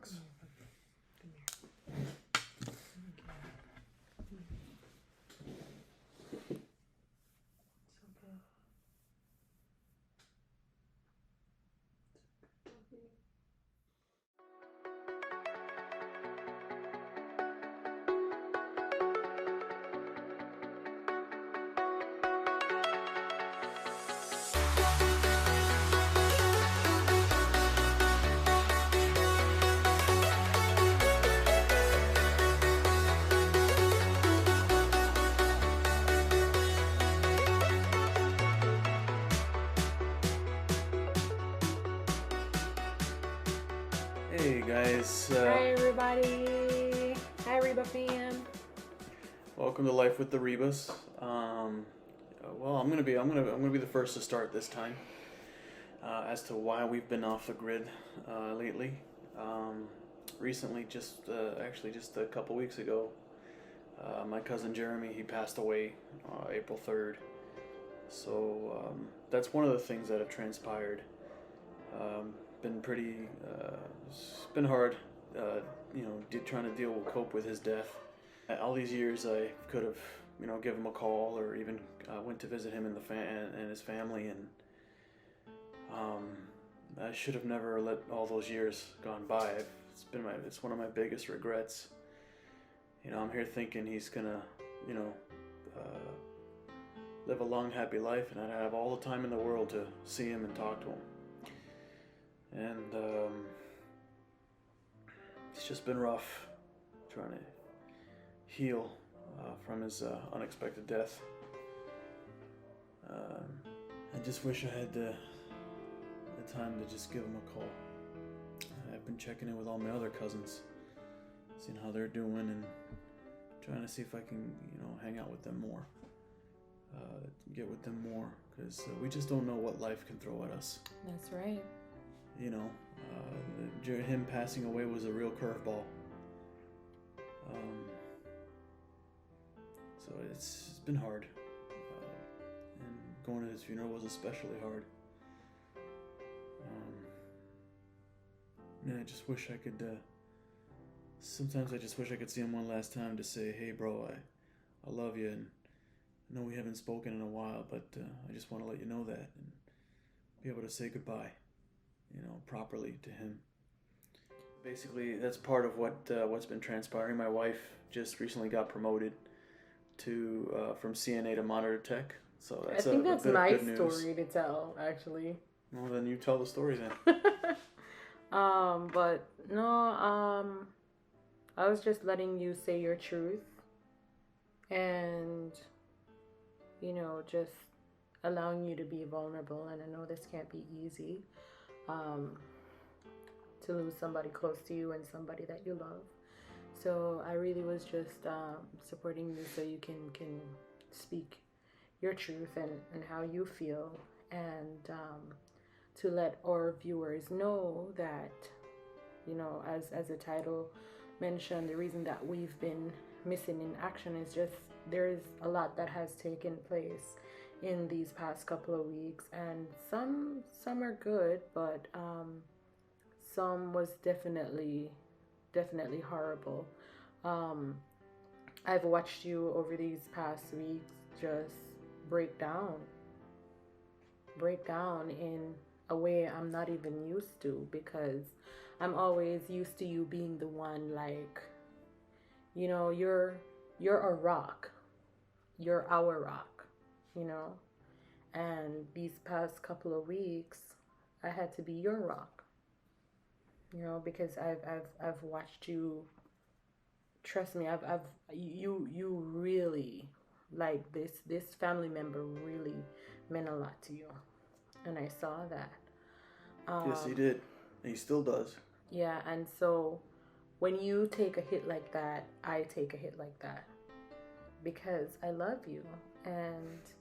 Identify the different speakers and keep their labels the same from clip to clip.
Speaker 1: relax. Hey guys,
Speaker 2: Hi everybody. Hi Reba fam.
Speaker 1: welcome to Life with the Rebas. Well, I'm gonna be the first to start this time. As to why we've been off the grid lately. Recently, just a couple weeks ago, my cousin Jeremy, he passed away April 3rd. So that's one of the things that have transpired. Been pretty, it's been hard, trying to cope with his death. All these years I could have, give him a call or even went to visit him and his family, and I should have never let all those years gone by. It's one of my biggest regrets. I'm here thinking he's gonna, live a long, happy life, and I'd have all the time in the world to see him and talk to him. And it's just been rough trying to heal from his unexpected death. I just wish I had the time to just give him a call. I've been checking in with all my other cousins, seeing how they're doing, and trying to see if I can, hang out with them more, get with them more, because we just don't know what life can throw at us.
Speaker 2: That's right.
Speaker 1: Him passing away was a real curveball. So it's been hard, and going to his funeral was especially hard. I just wish I could. Sometimes I just wish I could see him one last time to say, "Hey, bro, I love you, and I know we haven't spoken in a while, but I just want to let you know that, and be able to say goodbye, properly to him." Basically, that's part of what's been transpiring. My wife just recently got promoted to from CNA to monitor tech, so that's
Speaker 2: I think that's
Speaker 1: a
Speaker 2: my
Speaker 1: bit of good
Speaker 2: story
Speaker 1: news.
Speaker 2: to tell, actually.
Speaker 1: Well, then you tell the story then.
Speaker 2: But no, I was just letting you say your truth, and just allowing you to be vulnerable. And I know this can't be easy, to lose somebody close to you and somebody that you love. So I really was just supporting you so you can speak your truth and how you feel, and to let our viewers know that, as the title mentioned, the reason that we've been missing in action is just there's a lot that has taken place in these past couple of weeks, and some are good, but some was definitely horrible. I've watched you over these past weeks just break down in a way I'm not even used to, because I'm always used to you being the one, like, you're a rock. You're our rock, and these past couple of weeks I had to be your rock, because I've watched you. Trust me, you really, like, this family member really meant a lot to you, and I saw that.
Speaker 1: Yes, he did. He still does.
Speaker 2: Yeah, and so when you take a hit like that, I take a hit like that, because I love you, and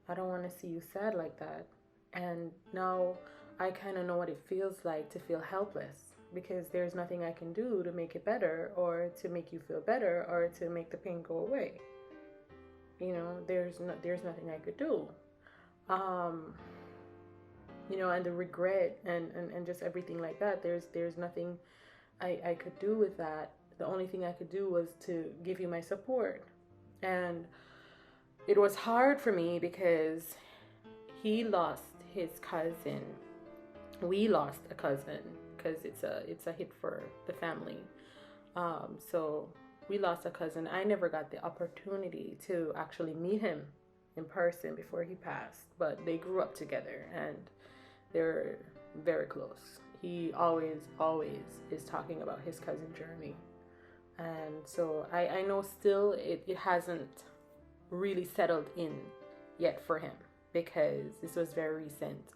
Speaker 2: I don't want to see you sad like that. And now I kind of know what it feels like to feel helpless, because there's nothing I can do to make it better, or to make you feel better, or to make the pain go away. There's nothing I could do. And the regret and just everything like that. There's nothing I could do with that, the only thing I could do was to give you my support. And it was hard for me because he lost his cousin. We lost a cousin because it's a hit for the family. So we lost a cousin. I never got the opportunity to actually meet him in person before he passed, but they grew up together and they're very close. He always is talking about his cousin Jeremy. And so I know still it hasn't really settled in yet for him because this was very recent.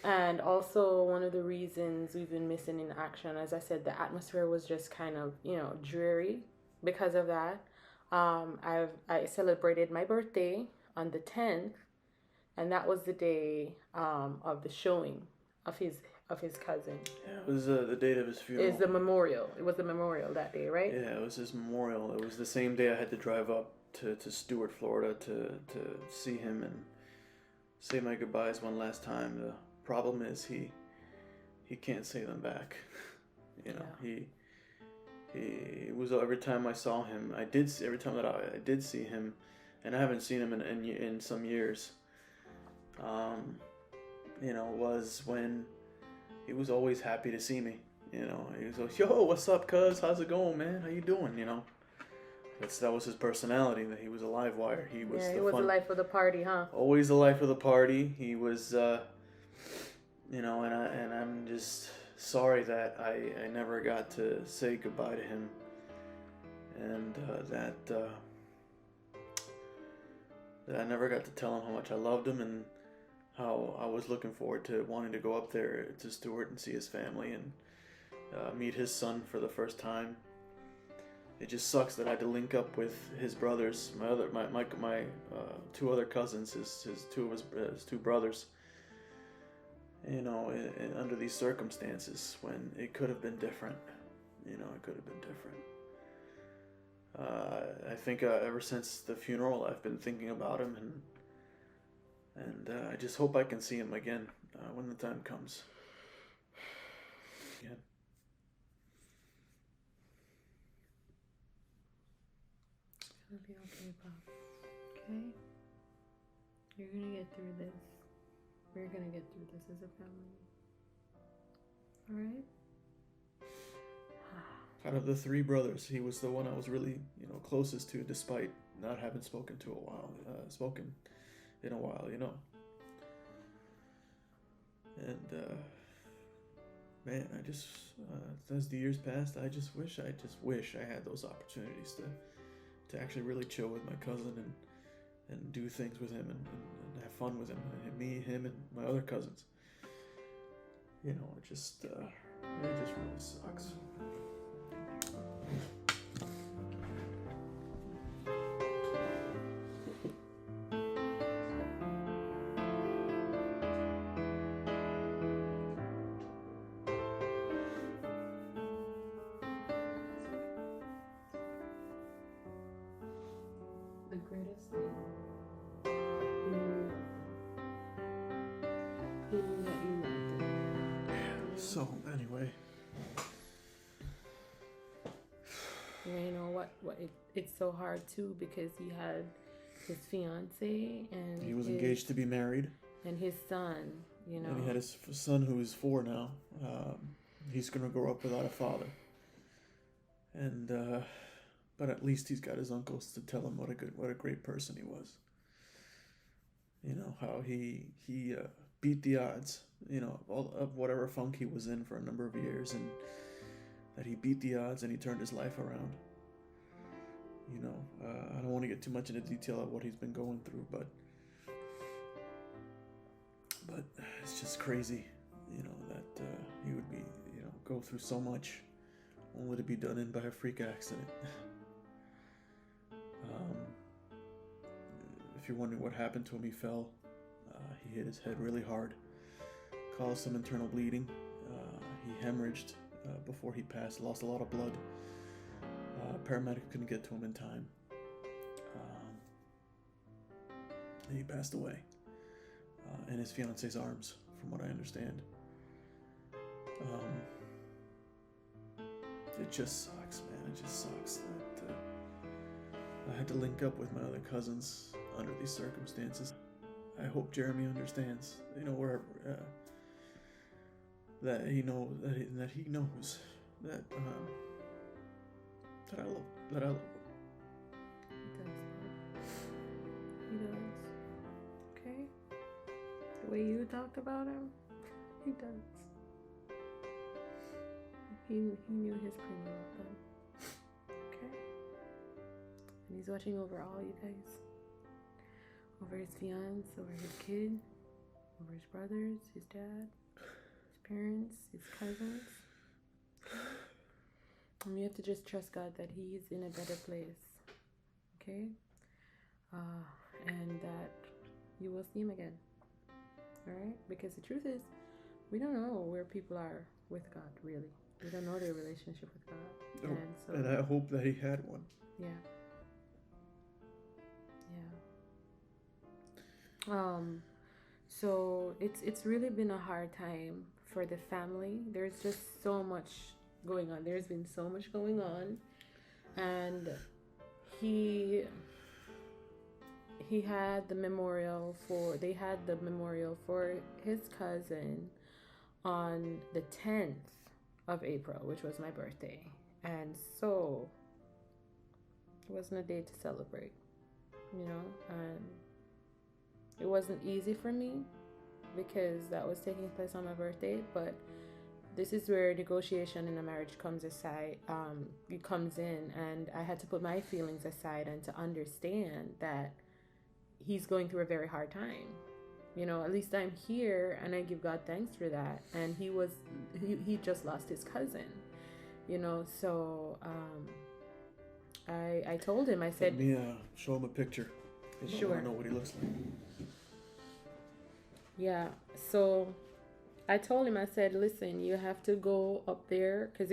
Speaker 2: And also, one of the reasons we've been missing in action, as I said, the atmosphere was just kind of, dreary because of that. I celebrated my birthday on the 10th, and that was the day of the showing of his cousin.
Speaker 1: Yeah, it was the date of his funeral.
Speaker 2: It's the memorial. It was the memorial that day, right?
Speaker 1: Yeah, it was his memorial. It was the same day I had to drive up to Stuart, Florida to see him and say my goodbyes one last time. The problem is he can't say them back. He was, every time I saw him, every time that I did see him, and I haven't seen him in some years, was when he was always happy to see me. He was like, yo, what's up, cuz? How's it going, man? How you doing? That was his personality. That he was a live wire. He was
Speaker 2: the life of the party, huh?
Speaker 1: Always the life of the party. He was, and I'm just sorry that I never got to say goodbye to him, and that I never got to tell him how much I loved him and how I was looking forward to wanting to go up there to Stuart and see his family and meet his son for the first time. It just sucks that I had to link up with his brothers, my two other cousins, his two brothers. Under these circumstances when it could have been different. It could have been different. I think ever since the funeral, I've been thinking about him, and I just hope I can see him again when the time comes. Again.
Speaker 2: It'll be okay, Bob. Okay? You're gonna get through this. We're gonna get through this as a family. Alright?
Speaker 1: Out of the three brothers, he was the one I was really, closest to, despite not having spoken in a while, And, man, I just, as the years passed, I just wish I had those opportunities to actually really chill with my cousin and do things with him and have fun with him, and him and my other cousins. It just really sucks.
Speaker 2: The greatest thing that you loved it.
Speaker 1: So, anyway.
Speaker 2: You know what it's so hard too because he had his fiance and
Speaker 1: he was engaged to be married.
Speaker 2: And his son,
Speaker 1: And he had his son who is 4 now. He's going to grow up without a father. And, but at least he's got his uncles to tell him what a great person he was. How he beat the odds, of whatever funk he was in for a number of years, and that he beat the odds and he turned his life around. I don't want to get too much into detail of what he's been going through, but it's just crazy, that he would be, go through so much only to be done in by a freak accident. If you're wondering what happened to him, he fell. He hit his head really hard, caused some internal bleeding. He hemorrhaged before he passed, lost a lot of blood. Paramedic couldn't get to him in time. And he passed away in his fiance's arms, from what I understand. it just sucks, man. It just sucks that I had to link up with my other cousins under these circumstances. I hope Jeremy understands, wherever that he knows that he knows that I love him.
Speaker 2: He does. Okay. The way you talked about him, he does. He knew his premium of them. Okay. And he's watching over all you guys. Over his fiance, over his kid, over his brothers, his dad, his parents, his cousins. And you have to just trust God that he's in a better place. Okay? And that you will see him again. Alright? Because the truth is, we don't know where people are with God, really. We don't know their relationship with God.
Speaker 1: Oh, and I hope that he had one.
Speaker 2: Yeah. So it's really been a hard time for the family. There's just so much going on. There's been so much going on, and he had the memorial for his cousin on the 10th of April, which was my birthday, and so it wasn't a day to celebrate, and it wasn't easy for me because that was taking place on my birthday, but this is where negotiation in a marriage comes in, and I had to put my feelings aside and to understand that he's going through a very hard time. At least I'm here, and I give God thanks for that. And he just lost his cousin, so I told him, I said,
Speaker 1: let me show him a picture.
Speaker 2: Sure.
Speaker 1: I want to know what he looks like.
Speaker 2: Yeah, so I told him, I said, listen, you have to go up there, because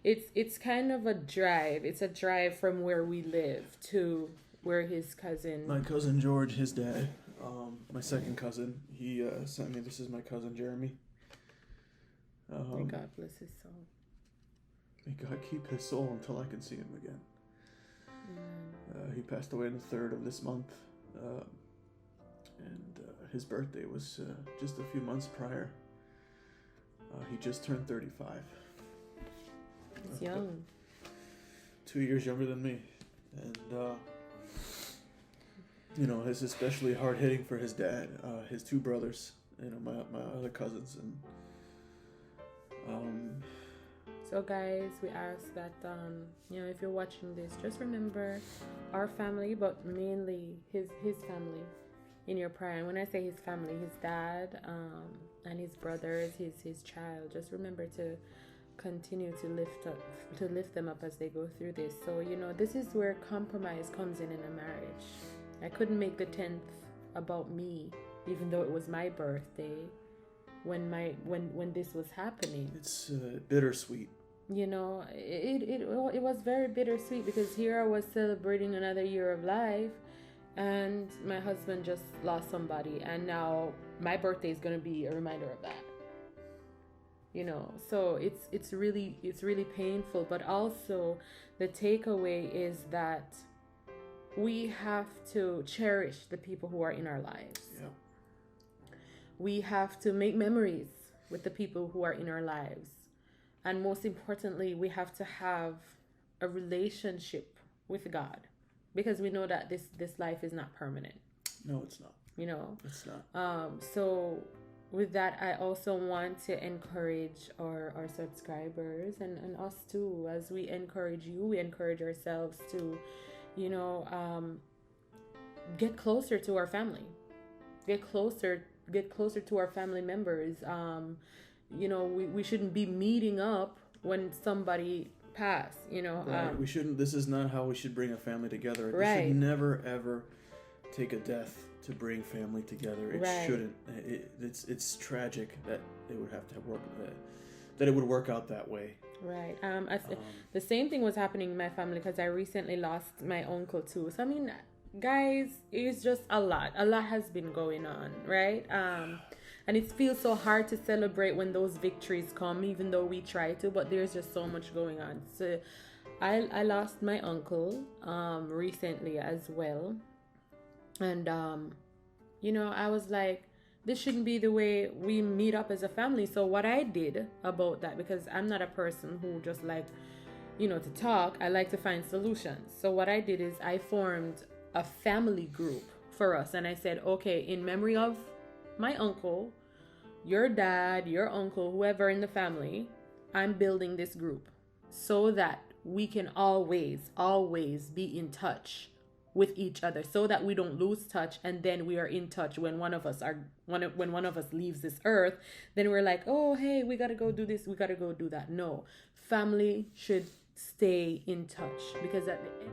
Speaker 2: it's kind of a drive. It's a drive from where we live to where his cousin.
Speaker 1: My cousin George, his dad, my second cousin, he sent me, this is my cousin Jeremy.
Speaker 2: May God bless his soul.
Speaker 1: May God keep his soul until I can see him again. He passed away on the 3rd of this month, and his birthday was just a few months prior. He just turned 35.
Speaker 2: He's young.
Speaker 1: 2 years younger than me, and it's especially hard hitting for his dad, his two brothers, my other cousins, and
Speaker 2: So guys, we ask that, if you're watching this, just remember our family, but mainly his family in your prayer. And when I say his family, his dad, and his brothers, his child, just remember to continue to lift them up as they go through this. So, this is where compromise comes in a marriage. I couldn't make the 10th about me, even though it was my birthday when this was happening.
Speaker 1: It's bittersweet.
Speaker 2: It was very bittersweet, because here I was celebrating another year of life, and my husband just lost somebody, and now my birthday is going to be a reminder of that. So it's really painful, but also the takeaway is that we have to cherish the people who are in our lives.
Speaker 1: Yeah.
Speaker 2: We have to make memories with the people who are in our lives. And most importantly, we have to have a relationship with God, because we know that this life is not permanent.
Speaker 1: No, it's not. It's not.
Speaker 2: So with that, I also want to encourage our subscribers and us too. As we encourage you, we encourage ourselves to, get closer to our family. Get closer to our family members. We shouldn't be meeting up when somebody passed,
Speaker 1: Right. We shouldn't. This is not how we should bring a family together.
Speaker 2: Right.
Speaker 1: We should never ever take a death to bring family together. It
Speaker 2: Right.
Speaker 1: shouldn't. It's tragic that it would have to work. That it would work out that way.
Speaker 2: Right. The same thing was happening in my family, because I recently lost my uncle too. So I mean, guys, it's just a lot. A lot has been going on, right? And it feels so hard to celebrate when those victories come, even though we try to, but there's just so much going on. So I lost my uncle recently as well. And I was like, this shouldn't be the way we meet up as a family. So what I did about that, because I'm not a person who just like, to talk, I like to find solutions. So what I did is I formed a family group for us. And I said, okay, in memory of my uncle, your dad, your uncle, whoever in the family, I'm building this group so that we can always be in touch with each other, so that we don't lose touch, and then we are in touch when one of us leaves this earth. Then we're like, oh hey, we gotta go do this, we gotta go do that. No, family should stay in touch, because at the end